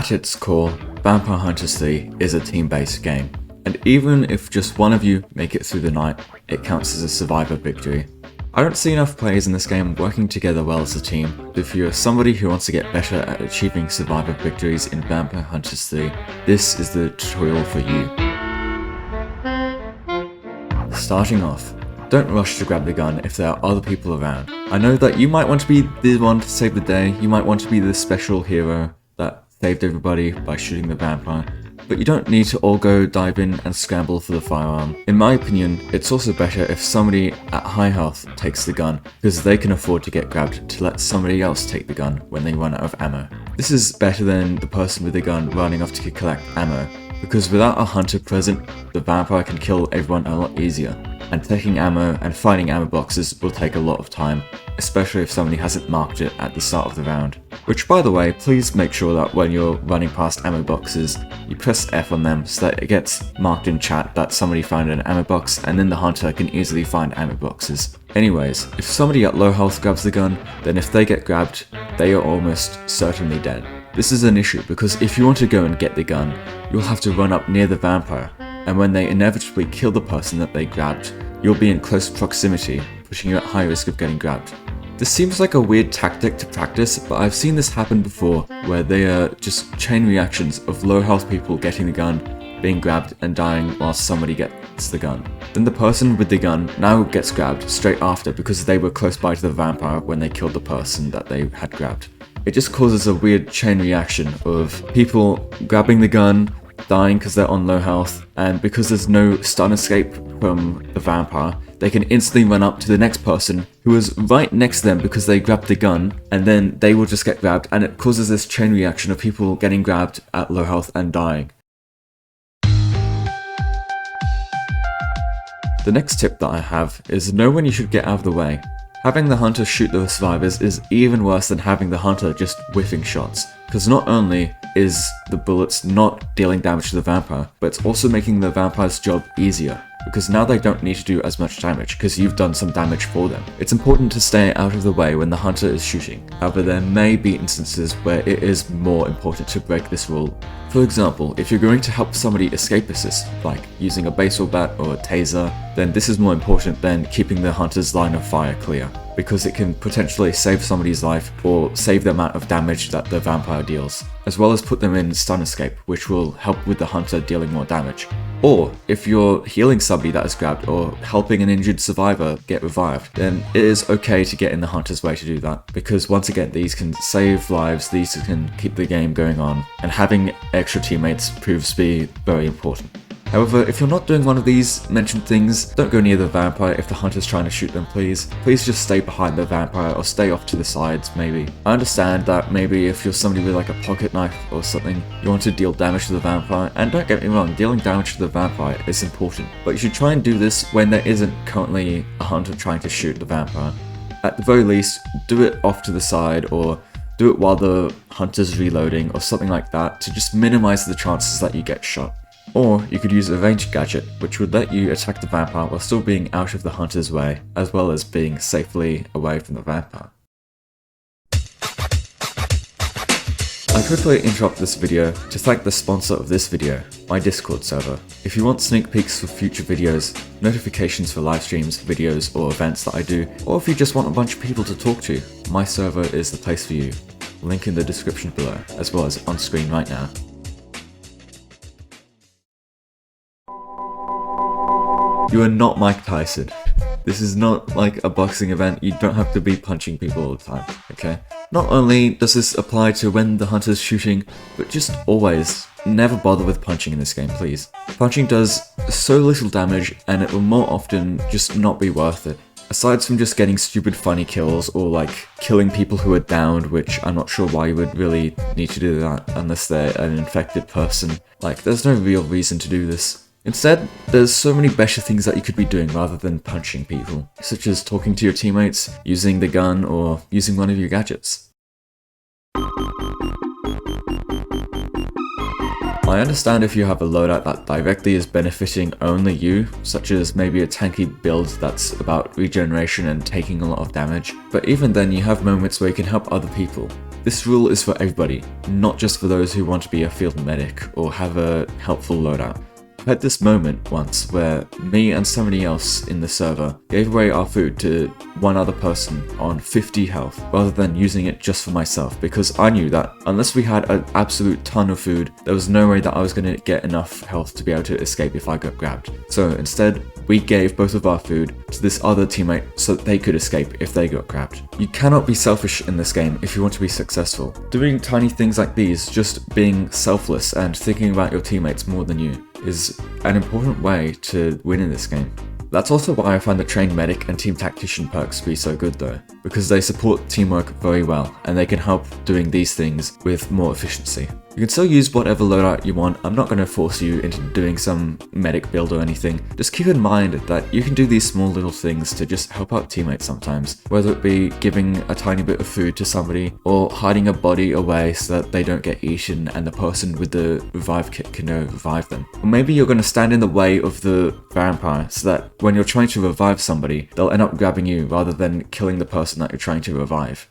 At its core, Vampire Hunters 3 is a team-based game, and even if just one of you make it through the night, it counts as a survivor victory. I don't see enough players in this game working together well as a team, but if you're somebody who wants to get better at achieving survivor victories in Vampire Hunters 3, this is the tutorial for you. Starting off, don't rush to grab the gun if there are other people around. I know that you might want to be the one to save the day, you might want to be the special hero that saved everybody by shooting the vampire, but you don't need to all go dive in and scramble for the firearm. In my opinion, it's also better if somebody at high health takes the gun, because they can afford to get grabbed to let somebody else take the gun when they run out of ammo. This is better than the person with the gun running off to collect ammo, because without a hunter present, the vampire can kill everyone a lot easier, and taking ammo and finding ammo boxes will take a lot of time, especially if somebody hasn't marked it at the start of the round. Which, by the way, please make sure that when you're running past ammo boxes, you press F on them so that it gets marked in chat that somebody found an ammo box, and then the hunter can easily find ammo boxes. Anyways, if somebody at low health grabs the gun, then if they get grabbed, they are almost certainly dead. This is an issue because if you want to go and get the gun, you'll have to run up near the vampire, and when they inevitably kill the person that they grabbed, you'll be in close proximity, putting you at high risk of getting grabbed. This seems like a weird tactic to practice, but I've seen this happen before, where they are just chain reactions of low health people getting the gun, being grabbed and dying whilst somebody gets the gun. Then the person with the gun now gets grabbed straight after because they were close by to the vampire when they killed the person that they had grabbed. It just causes a weird chain reaction of people grabbing the gun, dying because they're on low health, and because there's no stun escape from the vampire, they can instantly run up to the next person who is right next to them because they grabbed the gun, and then they will just get grabbed, and it causes this chain reaction of people getting grabbed at low health and dying. The next tip that I have is know when you should get out of the way. Having the hunter shoot the survivors is even worse than having the hunter just whiffing shots, because not only is the bullets not dealing damage to the vampire, but it's also making the vampire's job easier, because now they don't need to do as much damage because you've done some damage for them. It's important to stay out of the way when the hunter is shooting, however there may be instances where it is more important to break this rule. For example, if you're going to help somebody escape assist, like using a baseball bat or a taser, then this is more important than keeping the hunter's line of fire clear, because it can potentially save somebody's life or save the amount of damage that the vampire deals, as well as put them in stun escape, which will help with the hunter dealing more damage. Or, if you're healing somebody that is grabbed or helping an injured survivor get revived, then it is okay to get in the hunter's way to do that, because once again these can save lives, these can keep the game going on, and having extra teammates proves to be very important. However, if you're not doing one of these mentioned things, don't go near the vampire if the hunter's trying to shoot them, please. Please just stay behind the vampire or stay off to the sides, maybe. I understand that maybe if you're somebody with like a pocket knife or something, you want to deal damage to the vampire, and don't get me wrong, dealing damage to the vampire is important, but you should try and do this when there isn't currently a hunter trying to shoot the vampire. At the very least, do it off to the side or do it while the hunter's reloading or something like that to just minimize the chances that you get shot. Or you could use a ranged gadget, which would let you attack the vampire while still being out of the hunter's way, as well as being safely away from the vampire. I quickly interrupt this video to thank the sponsor of this video, my Discord server. If you want sneak peeks for future videos, notifications for live streams, videos or events that I do, or if you just want a bunch of people to talk to, my server is the place for you. Link in the description below, as well as on screen right now. You are not Mike Tyson. This is not like a boxing event, you don't have to be punching people all the time, okay? Not only does this apply to when the hunter's shooting, but just always, never bother with punching in this game, please. Punching does so little damage and it will more often just not be worth it. Aside from just getting stupid funny kills or like killing people who are downed, which I'm not sure why you would really need to do that unless they're an infected person. Like, there's no real reason to do this. Instead, there's so many better things that you could be doing rather than punching people, such as talking to your teammates, using the gun, or using one of your gadgets. I understand if you have a loadout that directly is benefiting only you, such as maybe a tanky build that's about regeneration and taking a lot of damage, but even then you have moments where you can help other people. This rule is for everybody, not just for those who want to be a field medic or have a helpful loadout. I had this moment once where me and somebody else in the server gave away our food to one other person on 50 health rather than using it just for myself, because I knew that unless we had an absolute ton of food, there was no way that I was going to get enough health to be able to escape if I got grabbed. So instead, we gave both of our food to this other teammate so that they could escape if they got grabbed. You cannot be selfish in this game if you want to be successful. Doing tiny things like these, just being selfless and thinking about your teammates more than you, is an important way to win in this game. That's also why I find the trained medic and team tactician perks to be so good though, because they support teamwork very well and they can help doing these things with more efficiency. You can still use whatever loadout you want. I'm not going to force you into doing some medic build or anything. Just keep in mind that you can do these small little things to just help out teammates sometimes, whether it be giving a tiny bit of food to somebody or hiding a body away so that they don't get eaten and the person with the revive kit can go revive them. Or maybe you're going to stand in the way of the vampire so that when you're trying to revive somebody, they'll end up grabbing you rather than killing the person that you're trying to revive.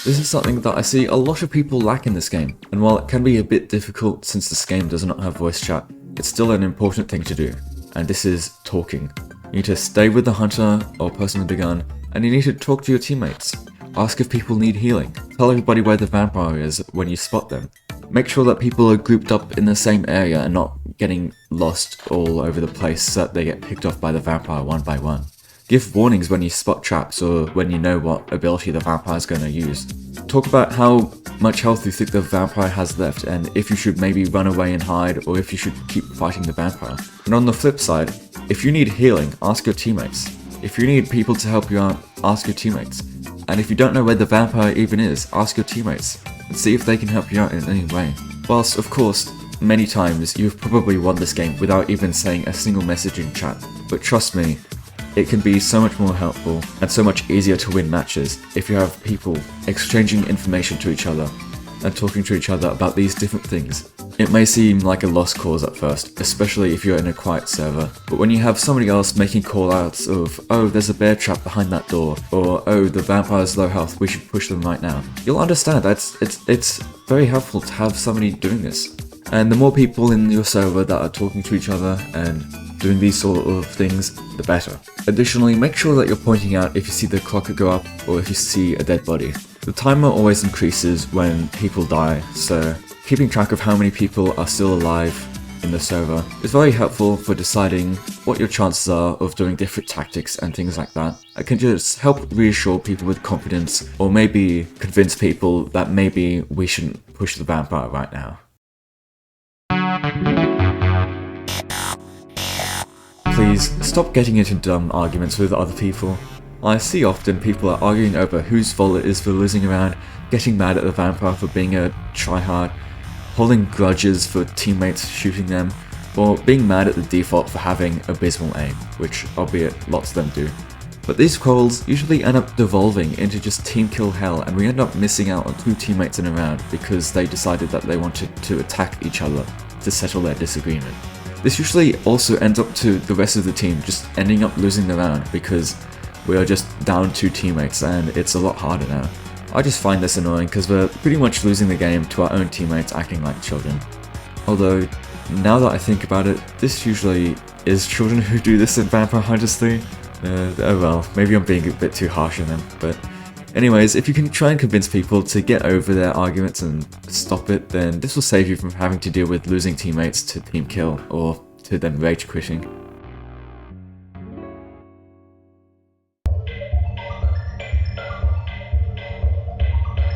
This is something that I see a lot of people lack in this game, and while it can be a bit difficult since this game does not have voice chat, it's still an important thing to do, and this is talking. You need to stay with the hunter or person with the gun, and you need to talk to your teammates. Ask if people need healing. Tell everybody where the vampire is when you spot them. Make sure that people are grouped up in the same area and not getting lost all over the place so that they get picked off by the vampire one by one. Give warnings when you spot traps or when you know what ability the vampire is going to use. Talk about how much health you think the vampire has left and if you should maybe run away and hide or if you should keep fighting the vampire. And on the flip side, if you need healing, ask your teammates. If you need people to help you out, ask your teammates. And if you don't know where the vampire even is, ask your teammates and see if they can help you out in any way. Whilst, of course, many times you've probably won this game without even saying a single message in chat, but trust me, it can be so much more helpful and so much easier to win matches if you have people exchanging information to each other and talking to each other about these different things. It may seem like a lost cause at first, especially if you're in a quiet server, but when you have somebody else making call-outs of, oh, there's a bear trap behind that door, or oh, the vampire's low health, we should push them right now, you'll understand that it's very helpful to have somebody doing this. And the more people in your server that are talking to each other and doing these sort of things, the better. Additionally, make sure that you're pointing out if you see the clock go up or if you see a dead body. The timer always increases when people die, so keeping track of how many people are still alive in the server is very helpful for deciding what your chances are of doing different tactics and things like that. It can just help reassure people with confidence or maybe convince people that maybe we shouldn't push the vampire right now. Please stop getting into dumb arguments with other people. I see often people are arguing over whose fault it is for losing around, getting mad at the vampire for being a tryhard, holding grudges for teammates shooting them, or being mad at the default for having abysmal aim, which albeit lots of them do. But these quarrels usually end up devolving into just team kill hell and we end up missing out on two teammates in a round because they decided that they wanted to attack each other to settle their disagreement. This usually also ends up to the rest of the team just ending up losing the round because we are just down two teammates and it's a lot harder now. I just find this annoying because we're pretty much losing the game to our own teammates acting like children. Although, now that I think about it, this usually is children who do this in Vampire Hunters 3. Oh well, maybe I'm being a bit too harsh on them, but anyways, if you can try and convince people to get over their arguments and stop it, then this will save you from having to deal with losing teammates to team kill or to them rage quitting.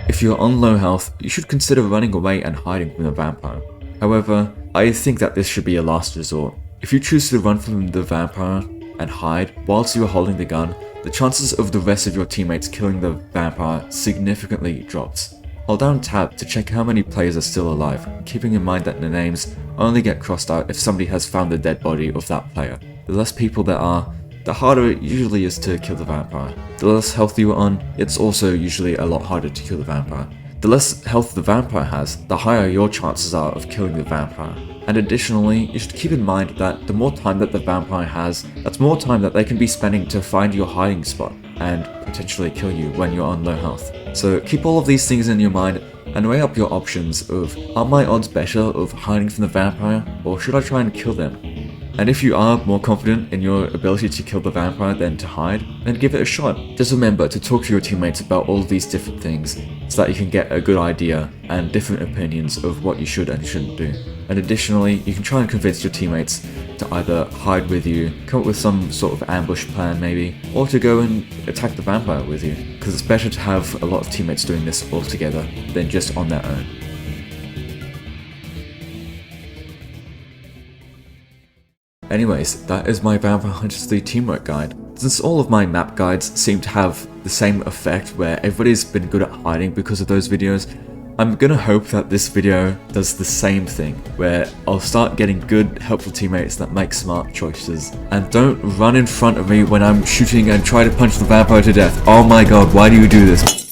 If you're on low health, you should consider running away and hiding from the vampire. However, I think that this should be a last resort. If you choose to run from the vampire and hide whilst you are holding the gun, the chances of the rest of your teammates killing the vampire significantly drops. Hold down tab to check how many players are still alive, keeping in mind that the names only get crossed out if somebody has found the dead body of that player. The less people there are, the harder it usually is to kill the vampire. The less health you are on, it's also usually a lot harder to kill the vampire. The less health the vampire has, the higher your chances are of killing the vampire. And additionally, you should keep in mind that the more time that the vampire has, that's more time that they can be spending to find your hiding spot. and potentially kill you when you're on low health. So keep all of these things in your mind and weigh up your options of, are my odds better of hiding from the vampire, or should I try and kill them? And if you are more confident in your ability to kill the vampire than to hide, then give it a shot. Just remember to talk to your teammates about all of these different things so that you can get a good idea and different opinions of what you should and shouldn't do. And additionally, you can try and convince your teammates to either hide with you, come up with some sort of ambush plan maybe, or to go and attack the vampire with you, because it's better to have a lot of teammates doing this all together than just on their own. Anyways, that is my Vampire Hunters 3 teamwork guide. Since all of my map guides seem to have the same effect where everybody's been good at hiding because of those videos, I'm gonna hope that this video does the same thing, where I'll start getting good, helpful teammates that make smart choices. And don't run in front of me when I'm shooting and try to punch the vampire to death. Oh my god, why do you do this?